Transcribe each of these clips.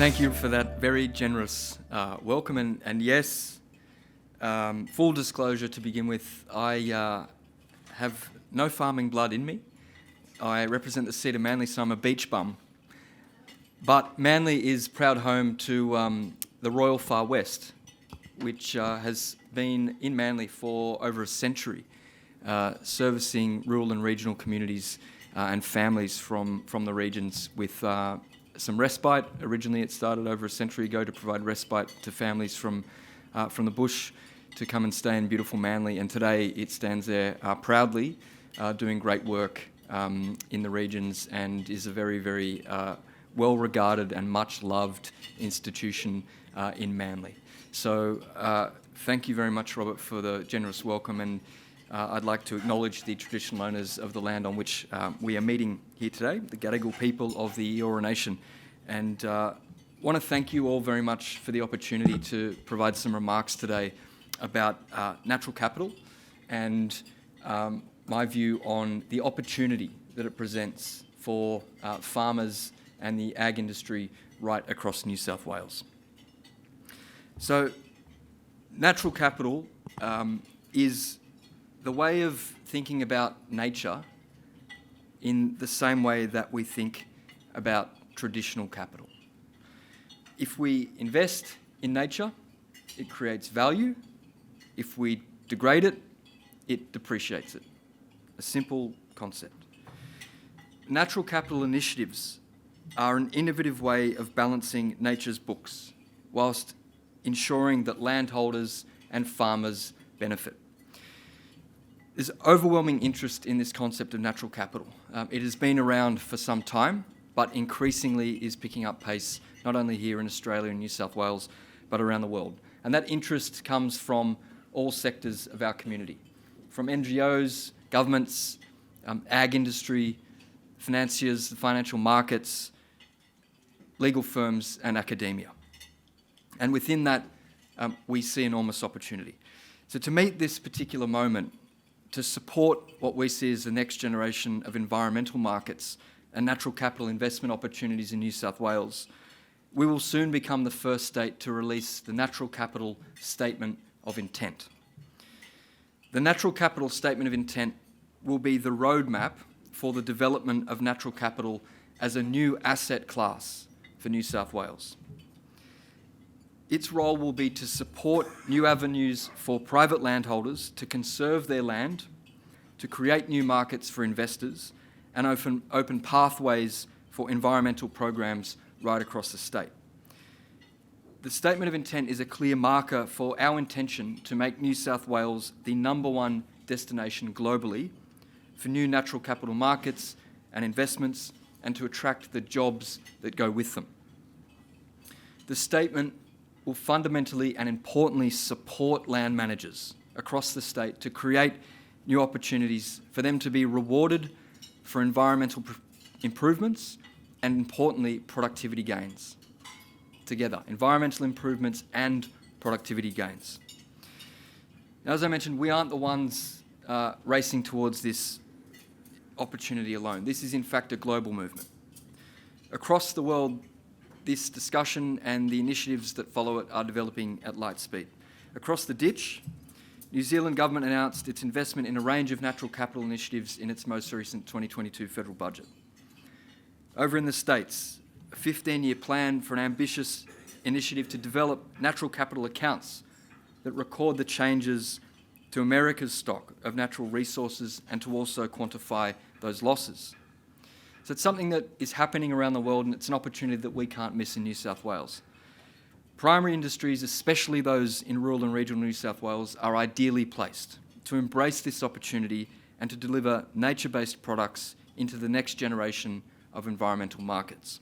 Thank you for that very generous welcome. And yes, full disclosure to begin with, I have no farming blood in me. I represent the seat of Manly, so I'm a beach bum. But Manly is proud home to the Royal Far West, which has been in Manly for over a century, servicing rural and regional communities and families from the regions with some respite. Originally it started over a century ago to provide respite to families from the bush to come and stay in beautiful Manly, and today it stands there proudly doing great work in the regions and is a very, very well-regarded and much-loved institution in Manly. So thank you very much, Robert, for the generous welcome, and I'd like to acknowledge the traditional owners of the land on which we are meeting here today, the Gadigal people of the Eora Nation, and want to thank you all very much for the opportunity to provide some remarks today about natural capital and my view on the opportunity that it presents for farmers and the ag industry right across New South Wales. So, natural capital is the way of thinking about nature in the same way that we think about traditional capital. If we invest in nature, it creates value. If we degrade it, it depreciates it. A simple concept. Natural capital initiatives are an innovative way of balancing nature's books whilst ensuring that landholders and farmers benefit. There's overwhelming interest in this concept of natural capital. It has been around for some time, but increasingly is picking up pace not only here in Australia and New South Wales, but around the world. And that interest comes from all sectors of our community, from NGOs, governments, ag industry, financiers, the financial markets, legal firms and academia. And within that, we see enormous opportunity. So to meet this particular moment, to support what we see as the next generation of environmental markets and natural capital investment opportunities in New South Wales, we will soon become the first state to release the Natural Capital Statement of Intent. The Natural Capital Statement of Intent will be the roadmap for the development of natural capital as a new asset class for New South Wales. Its role will be to support new avenues for private landholders to conserve their land, to create new markets for investors, and open pathways for environmental programs right across the state. The Statement of Intent is a clear marker for our intention to make New South Wales the #1 destination globally for new natural capital markets and investments, and to attract the jobs that go with them. The statement will fundamentally and importantly support land managers across the state to create new opportunities for them to be rewarded for environmental improvements and, importantly, productivity gains. Together, environmental improvements and productivity gains. Now, as I mentioned, we aren't the ones racing towards this opportunity alone. This is, in fact, a global movement. Across the world, this discussion and the initiatives that follow it are developing at light speed. Across the ditch, New Zealand government announced its investment in a range of natural capital initiatives in its most recent 2022 federal budget. Over in the States, a 15-year plan for an ambitious initiative to develop natural capital accounts that record the changes to America's stock of natural resources and to also quantify those losses. So it's something that is happening around the world, and it's an opportunity that we can't miss in New South Wales. Primary industries, especially those in rural and regional New South Wales, are ideally placed to embrace this opportunity and to deliver nature-based products into the next generation of environmental markets.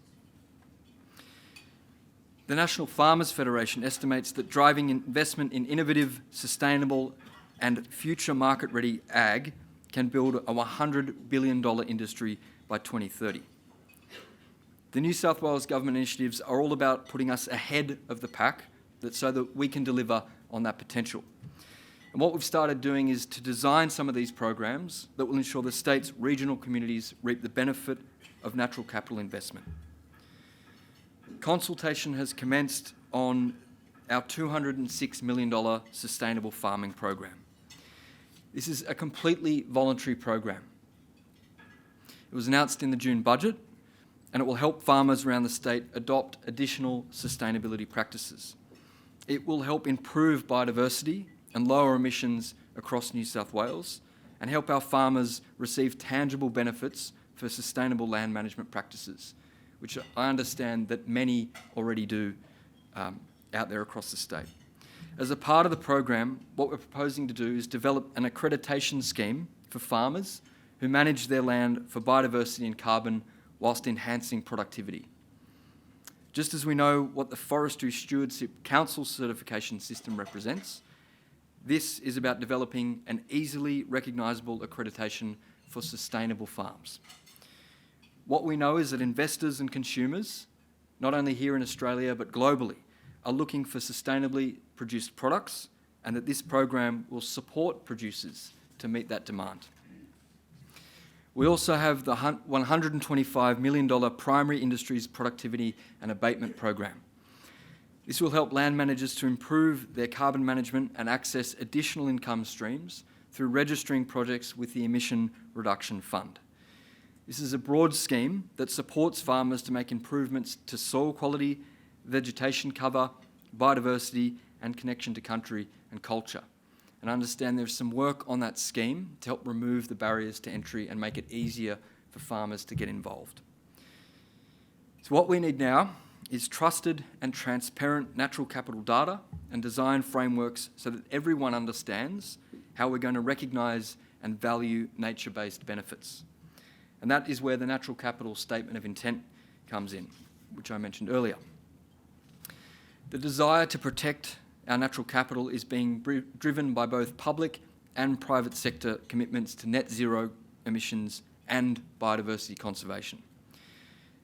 The National Farmers Federation estimates that driving investment in innovative, sustainable and future market-ready ag can build a $100 billion industry by 2030. The New South Wales government initiatives are all about putting us ahead of the pack so that we can deliver on that potential. And what we've started doing is to design some of these programs that will ensure the state's regional communities reap the benefit of natural capital investment. Consultation has commenced on our $206 million sustainable farming program. This is a completely voluntary program. It was announced in the June budget, and it will help farmers around the state adopt additional sustainability practices. It will help improve biodiversity and lower emissions across New South Wales and help our farmers receive tangible benefits for sustainable land management practices, which I understand that many already do out there across the state. As a part of the program, what we're proposing to do is develop an accreditation scheme for farmers who manage their land for biodiversity and carbon whilst enhancing productivity. Just as we know what the Forestry Stewardship Council certification system represents, this is about developing an easily recognisable accreditation for sustainable farms. What we know is that investors and consumers, not only here in Australia but globally, are looking for sustainably produced products, and that this program will support producers to meet that demand. We also have the $125 million Primary Industries Productivity and Abatement Program. This will help land managers to improve their carbon management and access additional income streams through registering projects with the Emission Reduction Fund. This is a broad scheme that supports farmers to make improvements to soil quality, vegetation cover, biodiversity, and connection to country and culture. And I understand there's some work on that scheme to help remove the barriers to entry and make it easier for farmers to get involved. So what we need now is trusted and transparent natural capital data and design frameworks so that everyone understands how we're going to recognise and value nature-based benefits. And that is where the Natural Capital Statement of Intent comes in, which I mentioned earlier. The desire to protect our natural capital is being driven by both public and private sector commitments to net zero emissions and biodiversity conservation.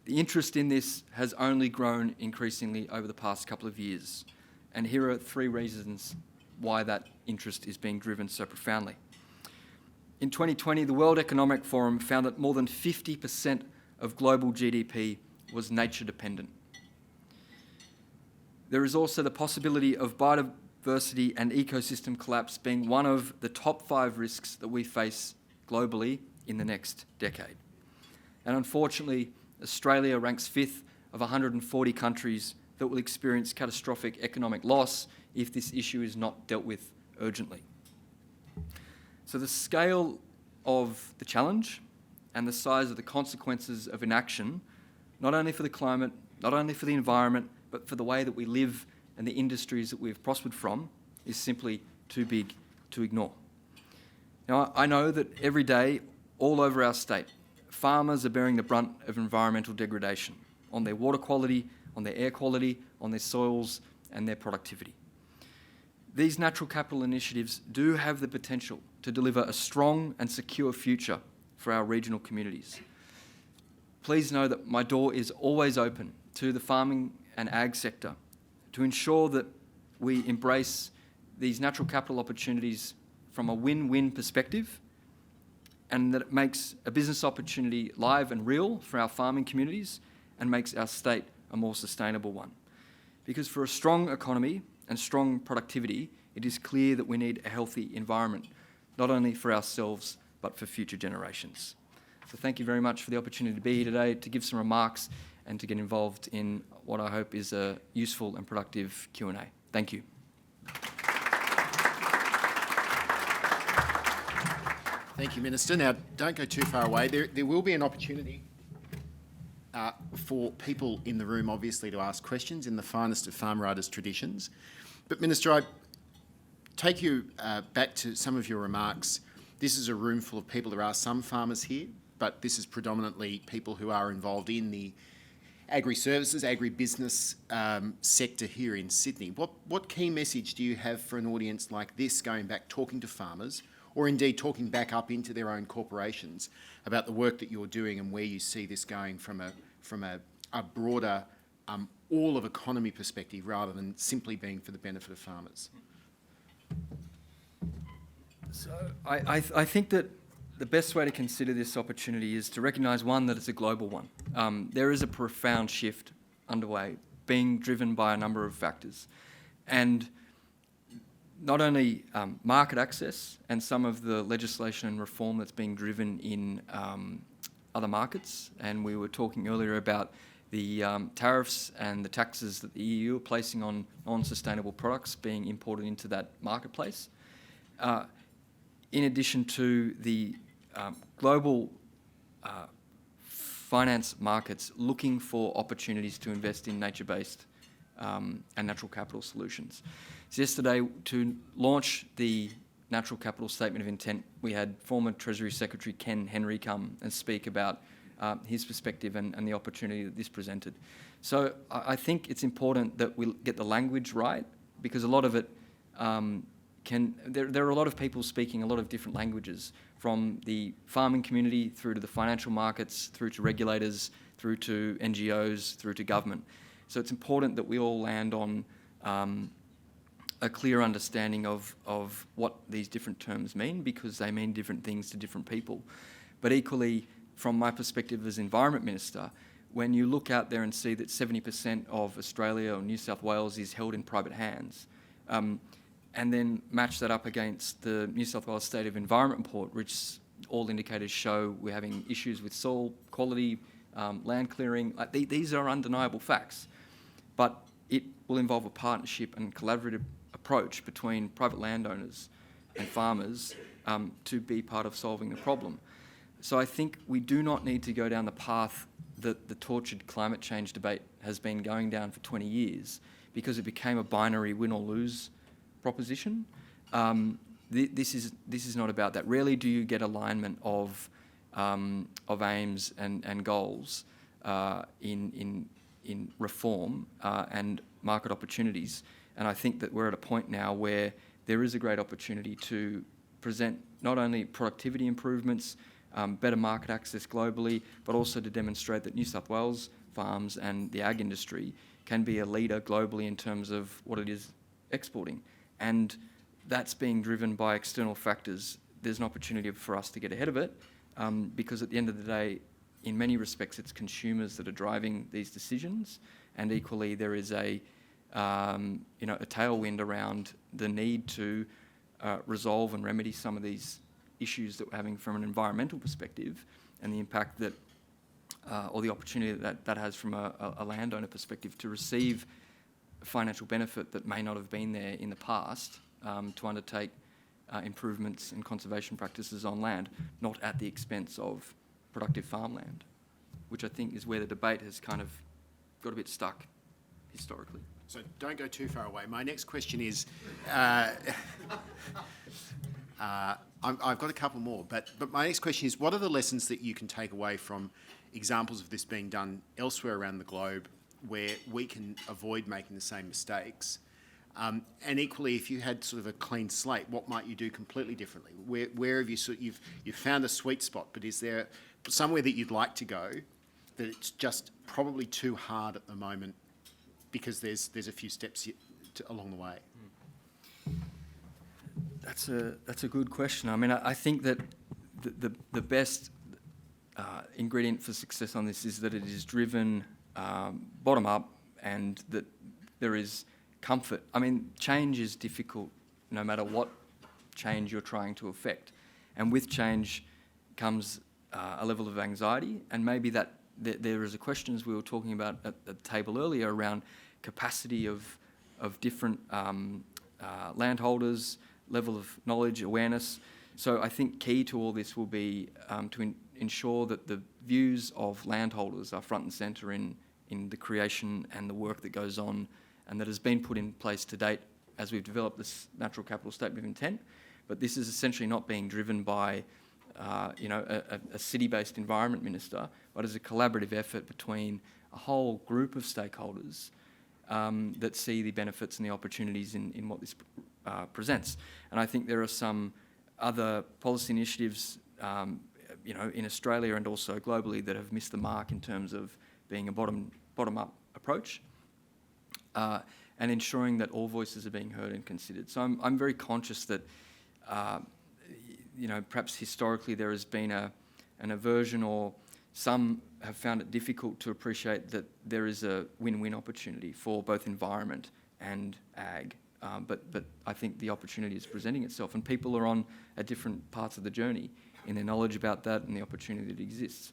The interest in this has only grown increasingly over the past couple of years, and here are 3 reasons why that interest is being driven so profoundly. In 2020, the World Economic Forum found that more than 50% of global GDP was nature dependent. There is also the possibility of biodiversity and ecosystem collapse being one of the top 5 risks that we face globally in the next decade. And unfortunately, Australia ranks 5th of 140 countries that will experience catastrophic economic loss if this issue is not dealt with urgently. So the scale of the challenge and the size of the consequences of inaction, not only for the climate, not only for the environment, but for the way that we live and the industries that we've prospered from, is simply too big to ignore. Now, I know that every day, all over our state, farmers are bearing the brunt of environmental degradation on their water quality, on their air quality, on their soils, and their productivity. These natural capital initiatives do have the potential to deliver a strong and secure future for our regional communities. Please know that my door is always open to the farming and ag sector to ensure that we embrace these natural capital opportunities from a win-win perspective, and that it makes a business opportunity live and real for our farming communities and makes our state a more sustainable one. Because for a strong economy and strong productivity, it is clear that we need a healthy environment, not only for ourselves, but for future generations. So thank you very much for the opportunity to be here today, to give some remarks and to get involved in what I hope is a useful and productive Q&A. Thank you. Thank you, Minister. Now, don't go too far away. There will be an opportunity for people in the room, obviously, to ask questions in the finest of farm riders' traditions. But, Minister, I take you back to some of your remarks. This is a room full of people. There are some farmers here, but this is predominantly people who are involved in the agri-services, agri-business sector here in Sydney. What key message do you have for an audience like this, going back, talking to farmers, or indeed talking back up into their own corporations about the work that you're doing and where you see this going from a broader all of economy perspective rather than simply being for the benefit of farmers? So I think that the best way to consider this opportunity is to recognise, one, that it's a global one. There is a profound shift underway, being driven by a number of factors. And not only market access and some of the legislation and reform that's being driven in other markets, and we were talking earlier about the tariffs and the taxes that the EU are placing on non-sustainable products being imported into that marketplace, in addition to the global finance markets looking for opportunities to invest in nature-based and natural capital solutions. So yesterday, to launch the Natural Capital Statement of Intent, we had former Treasury Secretary Ken Henry come and speak about his perspective and the opportunity that this presented. So I think it's important that we get the language right, because a lot of it there are a lot of people speaking a lot of different languages, from the farming community through to the financial markets, through to regulators, through to NGOs, through to government. So it's important that we all land on a clear understanding of what these different terms mean, because they mean different things to different people. But equally, from my perspective as Environment Minister, when you look out there and see that 70% of Australia or New South Wales is held in private hands, and then match that up against the New South Wales State of Environment Report, which all indicators show we're having issues with soil quality, land clearing. These are undeniable facts. But it will involve a partnership and collaborative approach between private landowners and farmers to be part of solving the problem. So I think we do not need to go down the path that the tortured climate change debate has been going down for 20 years, because it became a binary win or lose proposition. This is not about that. Rarely do you get alignment of aims and goals in reform and market opportunities. And I think that we're at a point now where there is a great opportunity to present not only productivity improvements, better market access globally, but also to demonstrate that New South Wales farms and the ag industry can be a leader globally in terms of what it is exporting. And that's being driven by external factors. There's an opportunity for us to get ahead of it, because at the end of the day, in many respects, it's consumers that are driving these decisions, and equally there is a tailwind around the need to resolve and remedy some of these issues that we're having from an environmental perspective, and the impact that, or the opportunity that has from a landowner perspective to receive financial benefit that may not have been there in the past, to undertake improvements in conservation practices on land, not at the expense of productive farmland, which I think is where the debate has kind of got a bit stuck historically. So don't go too far away. My next question is, I've got a couple more, but my next question is, what are the lessons that you can take away from examples of this being done elsewhere around the globe, where we can avoid making the same mistakes? And equally, if you had sort of a clean slate, what might you do completely differently? Where have you've found a sweet spot, but is there somewhere that you'd like to go that it's just probably too hard at the moment because there's a few steps along the way? That's a good question. I mean, I think that the best ingredient for success on this is that it is driven bottom up, and that there is comfort. I mean, change is difficult no matter what change you're trying to affect. And with change comes a level of anxiety, and maybe that there is a question, as we were talking about at the table earlier, around capacity of different landholders, level of knowledge, awareness. So I think key to all this will be to ensure that the views of landholders are front and centre in the creation and the work that goes on, and that has been put in place to date as we've developed this Natural Capital Statement of Intent. But this is essentially not being driven by a city-based environment minister, but as a collaborative effort between a whole group of stakeholders that see the benefits and the opportunities in what this presents. And I think there are some other policy initiatives in Australia and also globally that have missed the mark in terms of being a bottom-up approach, and ensuring that all voices are being heard and considered. So I'm very conscious that perhaps historically there has been an aversion or some have found it difficult to appreciate that there is a win-win opportunity for both environment and ag. But I think the opportunity is presenting itself, and people are on at different parts of the journey in their knowledge about that and the opportunity that exists.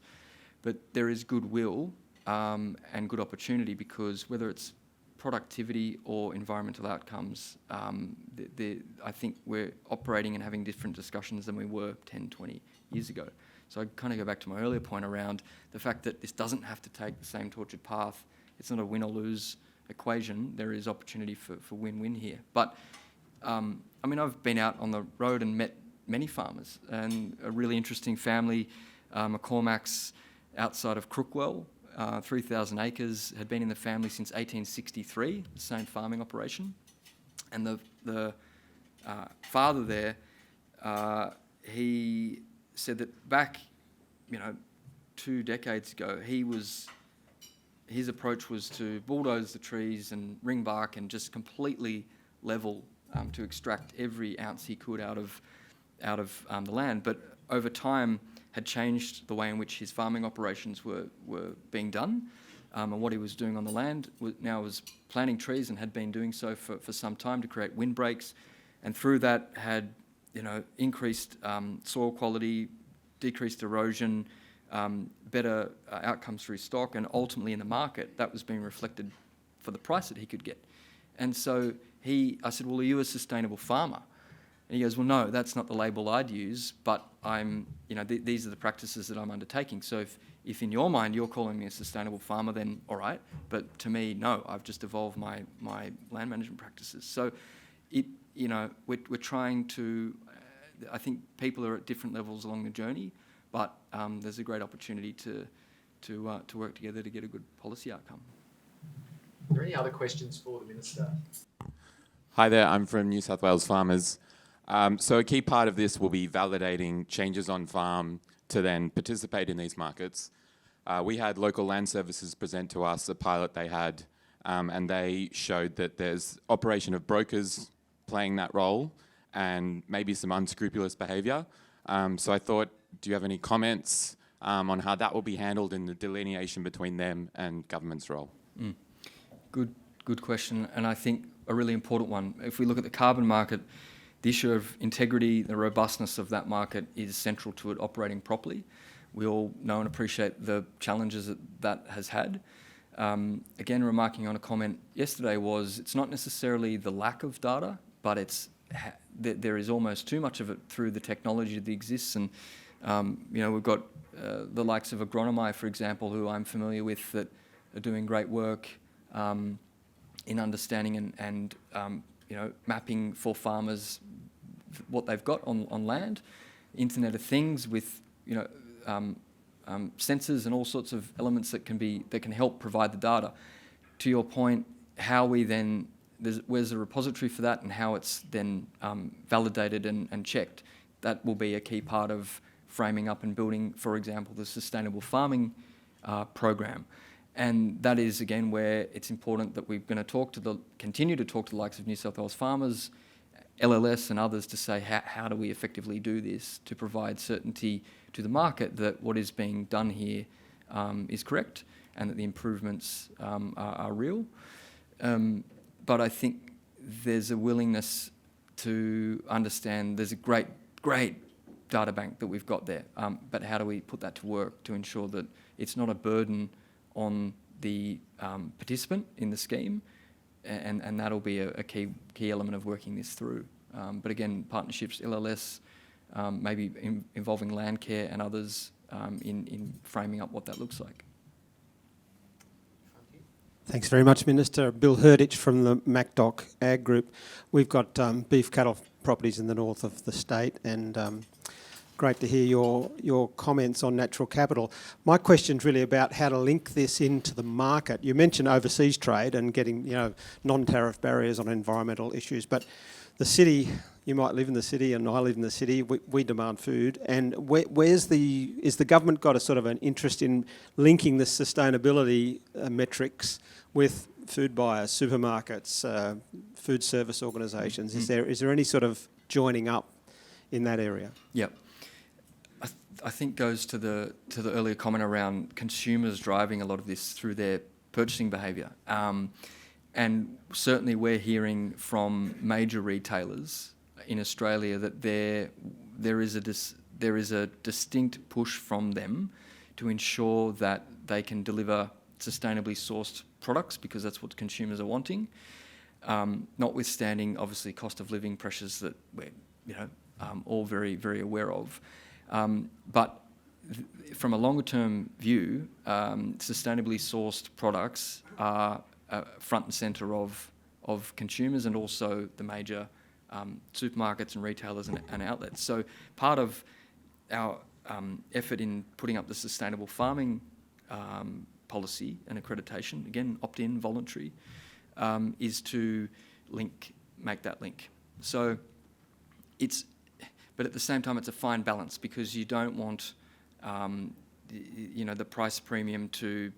But there is goodwill and good opportunity, because whether it's productivity or environmental outcomes, I think we're operating and having different discussions than we were 10, 20 years ago. So I kind of go back to my earlier point around the fact that this doesn't have to take the same tortured path. It's not a win or lose equation. There is opportunity for win-win here. But, I mean, I've been out on the road and met many farmers, and a really interesting family, McCormack's outside of Crookwell, 3,000 acres, had been in the family since 1863, the same farming operation. And the father there, he said that back, 2 decades ago, his approach was to bulldoze the trees and ring bark and just completely level to extract every ounce he could out of the land. But over time, had changed the way in which his farming operations were being done, and what he was doing on the land was planting trees, and had been doing so for some time to create windbreaks, and through that had increased soil quality, decreased erosion, better outcomes for his stock, and ultimately in the market that was being reflected for the price that he could get. And so I said, well, are you a sustainable farmer? And he goes, well, no, that's not the label I'd use, but these are the practices that I'm undertaking. So if in your mind you're calling me a sustainable farmer, then all right. But to me, no, I've just evolved my land management practices. So we're trying to, I think people are at different levels along the journey, but there's a great opportunity to work together to get a good policy outcome. Are there any other questions for the Minister? Hi there, I'm from New South Wales Farmers. So a key part of this will be validating changes on farm to then participate in these markets. We had Local Land Services present to us a pilot they had, and they showed that there's operation of brokers playing that role and maybe some unscrupulous behaviour. So I thought, do you have any comments on how that will be handled in the delineation between them and government's role? Good question, and I think a really important one. If we look at the carbon market, the issue of integrity, the robustness of that market is central to it operating properly. We all know and appreciate the challenges that has had. Again, remarking on a comment yesterday was, it's not necessarily the lack of data, but there is almost too much of it through the technology that exists. And we've got the likes of Agronomy, for example, who I'm familiar with, that are doing great work in understanding and mapping for farmers what they've got on land, Internet of Things with sensors and all sorts of elements that can help provide the data. To your point, how we then where's the repository for that, and how it's then validated and checked. That will be a key part of framing up and building, for example, the sustainable farming program. And that is, again, where it's important that we're going to continue to talk to the likes of New South Wales Farmers, LLS and others, to say how do we effectively do this to provide certainty to the market that what is being done here is correct, and that the improvements are real. But I think there's a willingness to understand there's a great data bank that we've got there, but how do we put that to work to ensure that it's not a burden on the participant in the scheme, and that'll be a key element of working this through. But again, partnerships, LLS, maybe involving Landcare and others in framing up what that looks like. Thanks very much, Minister. Bill Herditch from the MacDoc Ag Group. We've got beef cattle properties in the north of the state, and great to hear your comments on natural capital. My question's really about how to link this into the market. You mentioned overseas trade and getting non-tariff barriers on environmental issues, but the city, you might live in the city and I live in the city, we demand food, and is the government got a sort of an interest in linking the sustainability metrics with food buyers, supermarkets, food service organisations? Is there any sort of joining up in that area? Yep. I think goes to the earlier comment around consumers driving a lot of this through their purchasing behaviour. And certainly we're hearing from major retailers in Australia that there is a distinct push from them to ensure that they can deliver sustainably sourced products, because that's what consumers are wanting, notwithstanding obviously cost of living pressures that we're all very, very aware of. But from a longer term view, sustainably sourced products are front and centre of consumers, and also the major supermarkets and retailers and outlets. So part of our effort in putting up the sustainable farming policy and accreditation, again, opt-in, voluntary, is to make that link. So but at the same time, it's a fine balance, because you don't want, the price premium to,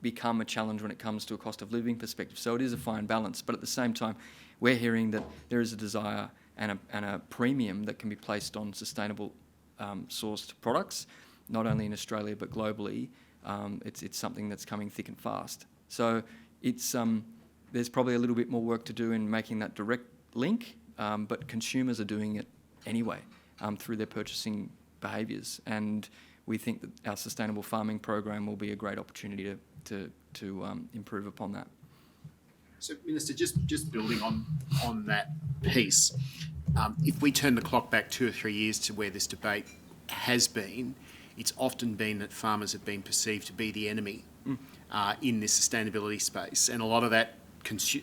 become a challenge when it comes to a cost of living perspective. So it is a fine balance, but at the same time, we're hearing that there is a desire and a premium that can be placed on sustainable sourced products, not only in Australia but globally. It's something that's coming thick and fast. So there's probably a little bit more work to do in making that direct link, but consumers are doing it anyway through their purchasing behaviours, and we think that our sustainable farming program will be a great opportunity to improve upon that. So, Minister, just building on that piece, if we turn the clock back 2 or 3 years to where this debate has been, it's often been that farmers have been perceived to be the enemy in this sustainability space, and a lot of that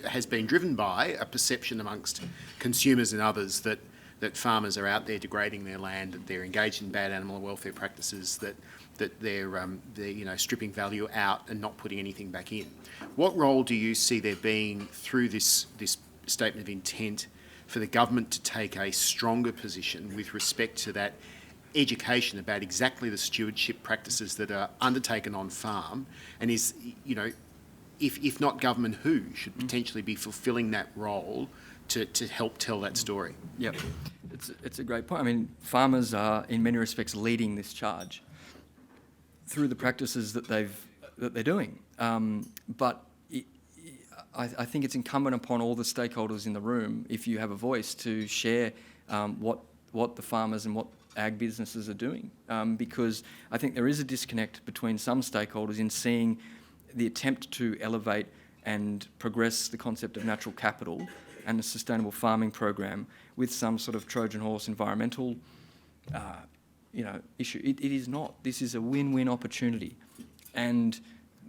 has been driven by a perception amongst consumers and others that farmers are out there degrading their land, that they're engaged in bad animal welfare practices, that they're stripping value out and not putting anything back in. What role do you see there being through this statement of intent for the government to take a stronger position with respect to that education about exactly the stewardship practices that are undertaken on farm, and is, if not government, who should potentially be fulfilling that role to help tell that story? Yep, it's a great point. I mean, farmers are in many respects leading this charge through the practices that they're doing. But I think it's incumbent upon all the stakeholders in the room, if you have a voice, to share what the farmers and what ag businesses are doing, because I think there is a disconnect between some stakeholders in seeing the attempt to elevate and progress the concept of natural capital and the sustainable farming program with some sort of Trojan horse environmental issue. It is not. This is a win-win opportunity, and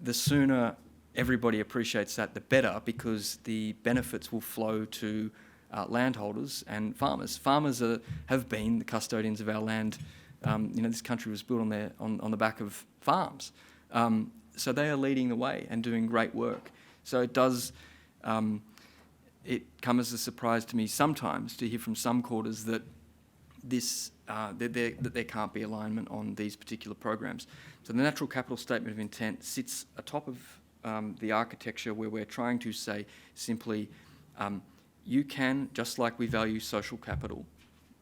the sooner everybody appreciates that, the better, because the benefits will flow to landholders and farmers. Farmers have been the custodians of our land. This country was built on the back of farms. So they are leading the way and doing great work. So it does it come as a surprise to me sometimes to hear from some quarters that that there can't be alignment on these particular programs. So the Natural Capital Statement of Intent sits atop of the architecture, where we're trying to say simply, you can, just like we value social capital,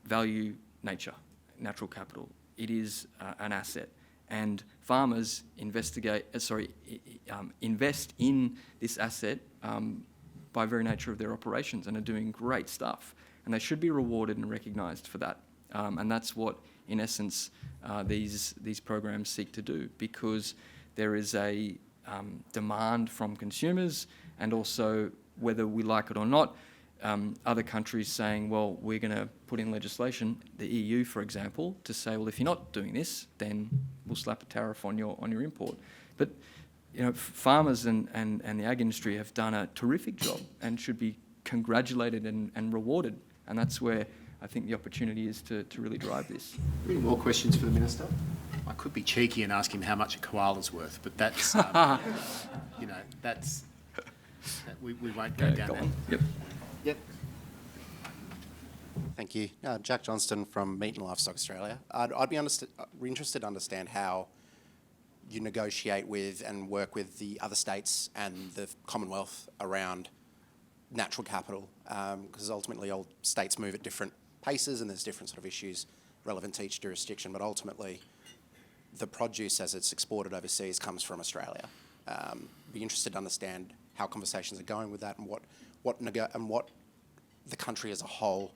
value natural capital. It is an asset. And farmers invest in this asset by very nature of their operations, and are doing great stuff. And they should be rewarded and recognised for that. And that's what, in essence, these programs seek to do, because there is a demand from consumers, and also, whether we like it or not, other countries saying, well, we're going to put in legislation, the EU, for example, to say, well, if you're not doing this, then we'll slap a tariff on your import. But farmers and the ag industry have done a terrific job and should be congratulated and rewarded. And that's where I think the opportunity is to really drive this. Any more questions for the Minister? I could be cheeky and ask him how much a koala's worth, but that's, we won't go down that. Yep. Yep. Thank you. Jack Johnston from Meat and Livestock Australia. I'd be interested to understand how you negotiate with and work with the other states and the Commonwealth around natural capital, because ultimately all states move at different paces, and there's different sort of issues relevant to each jurisdiction, but ultimately the produce as it's exported overseas comes from Australia. Be interested to understand how conversations are going with that and what the country as a whole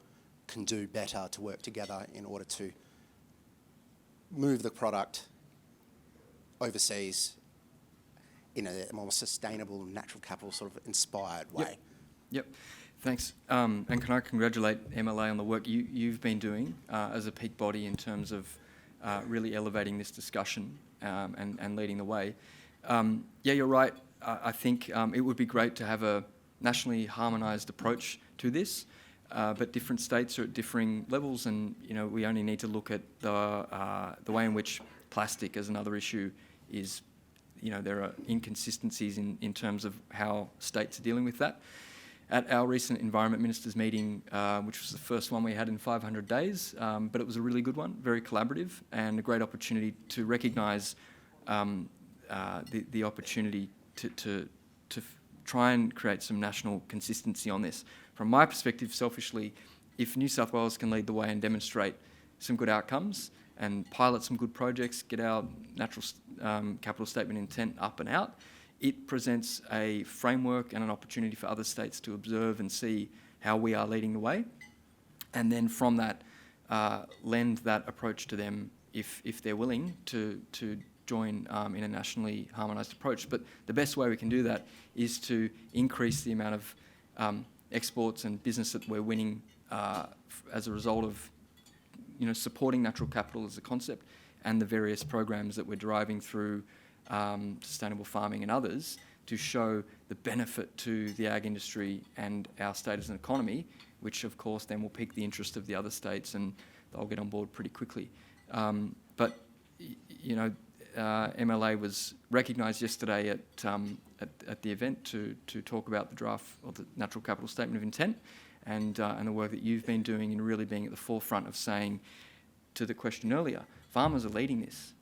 can do better to work together in order to move the product overseas in a more sustainable, natural capital sort of inspired way. Yep. Thanks. And can I congratulate MLA on the work you've been doing as a peak body in terms of really elevating this discussion and leading the way. Yeah, you're right. I think it would be great to have a nationally harmonised approach to this, but different states are at differing levels, and we only need to look at the way in which plastic, as another issue, is. There are inconsistencies in terms of how states are dealing with that. At our recent Environment Ministers meeting, which was the first one we had in 500 days, but it was a really good one, very collaborative, and a great opportunity to recognise the opportunity to try and create some national consistency on this. From my perspective, selfishly, if New South Wales can lead the way and demonstrate some good outcomes and pilot some good projects, get our natural capital statement intent up and out, it presents a framework and an opportunity for other states to observe and see how we are leading the way. And then from that, lend that approach to them if they're willing to join in a nationally harmonised approach. But the best way we can do that is to increase the amount of exports and business that we're winning as a result of supporting natural capital as a concept and the various programs that we're driving through sustainable farming and others to show the benefit to the ag industry and our state as an economy, which of course then will pique the interest of the other states and they'll get on board pretty quickly. But MLA was recognised yesterday at the event to talk about the draft of the Natural Capital Statement of Intent and the work that you've been doing in really being at the forefront of saying, to the question earlier, farmers are leading this.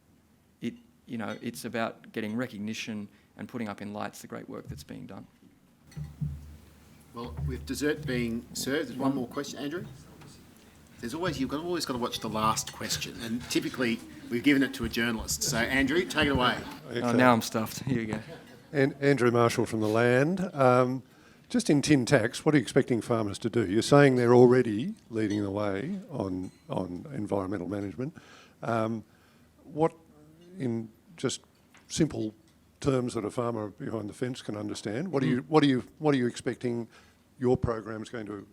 It's about getting recognition and putting up in lights the great work that's being done. Well, with dessert being served, there's one more question, Andrew. You've always got to watch the last question, and typically we've given it to a journalist. So, Andrew, take it away. Okay. Oh, now I'm stuffed. Here you go. And Andrew Marshall from The Land. Just in tin tax, what are you expecting farmers to do? You're saying they're already leading the way on environmental management. What, in just simple terms that a farmer behind the fence can understand, what are you expecting your program's going to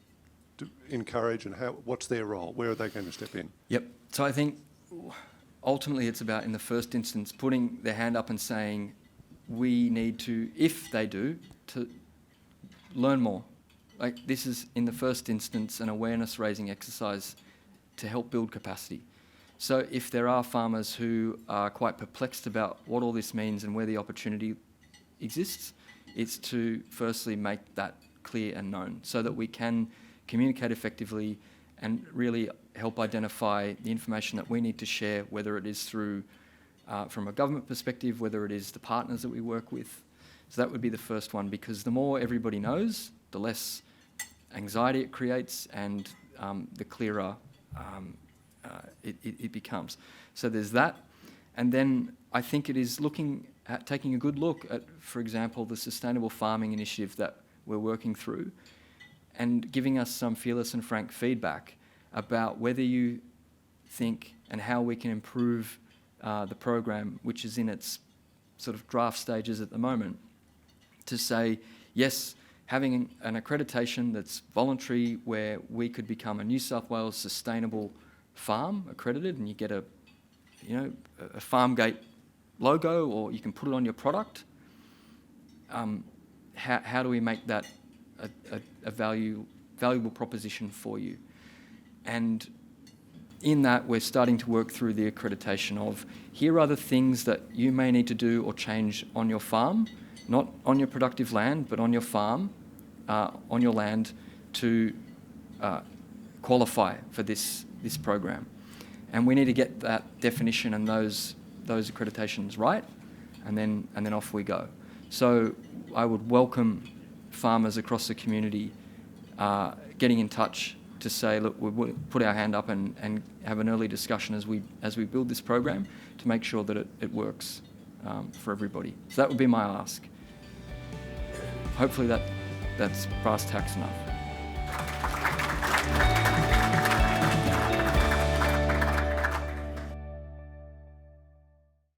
encourage, and what's their role? Where are they going to step in? Yep. So I think ultimately it's about, in the first instance, putting their hand up and saying, we need to, if they do, to learn more. Like, this is, in the first instance, an awareness-raising exercise to help build capacity. So if there are farmers who are quite perplexed about what all this means and where the opportunity exists, it's to firstly make that clear and known so that we can communicate effectively and really help identify the information that we need to share, whether it is through, from a government perspective, whether it is the partners that we work with. So that would be the first one, because the more everybody knows, the less anxiety it creates and the clearer it becomes. So there's that. And then I think it is looking at taking a good look at, for example, the sustainable farming initiative that we're working through and giving us some fearless and frank feedback about whether you think and how we can improve the program, which is in its sort of draft stages at the moment, to say, yes, having an accreditation that's voluntary where we could become a New South Wales sustainable farm accredited, and you get a farm gate logo, or you can put it on your product. How do we make that a valuable proposition for you? And in that, we're starting to work through the accreditation of, here are the things that you may need to do or change on your farm, not on your productive land, but on your farm, on your land, to qualify for this program. And we need to get that definition and those accreditations right, and then off we go. So I would welcome farmers across the community getting in touch to say, look, we'll put our hand up and have an early discussion as we build this program to make sure that it works for everybody. So that would be my ask. Hopefully that's brass tacks enough.